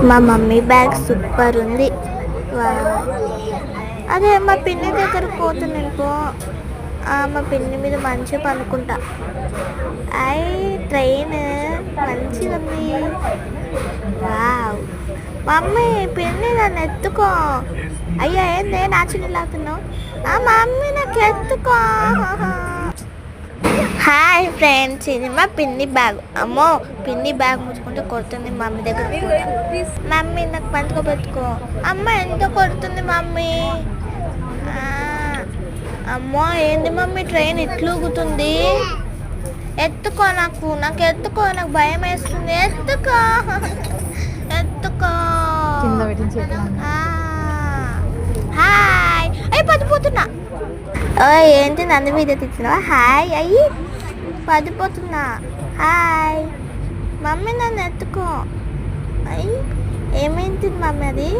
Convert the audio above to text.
మా mummy bag super ఉంది. అదే మా పిన్ని దగ్గరకు పోతుంది అనుకో, మా పిన్ని మీద మంచిగా పనుకుంటా. ట్రైన్ మంచిగా ఉంది. వావ్ మమ్మీ పిన్ని నన్ను ఎత్తుకో. అయ్యో ఏందే నా చిన్నలాగుతున్నావు? మమ్మీ నాకు ఎత్తుకో. హాయ్ ఫ్రెండ్స్, ఇది మా పిన్ని బ్యాగ్. అమ్మో పిన్ని బ్యాగ్ ముచ్చుకుంటే కొడుతుంది మమ్మీ దగ్గర. మమ్మీ నాకు పంచుకో పెట్టుకో. అమ్మ ఎంత కొడుతుంది మమ్మీ. అమ్మో ఏంది మమ్మీ ట్రైన్ ఇట్లుగుతుంది. ఎత్తుకో, నాకు ఎత్తుకో, నాకు భయం వేస్తుంది. ఎత్తుకో ఎత్తుకో. హాయ్ అయ్యి పడిపోతున్నా. ఏంటి నన్ను మీద తెచ్చినావా? హాయ్ అయ్యి పడిపోతున్నా. హాయ్ మమ్మీ నన్ను ఎత్తుకో. అయ్యి ఏమైంది మమ్మీ అది?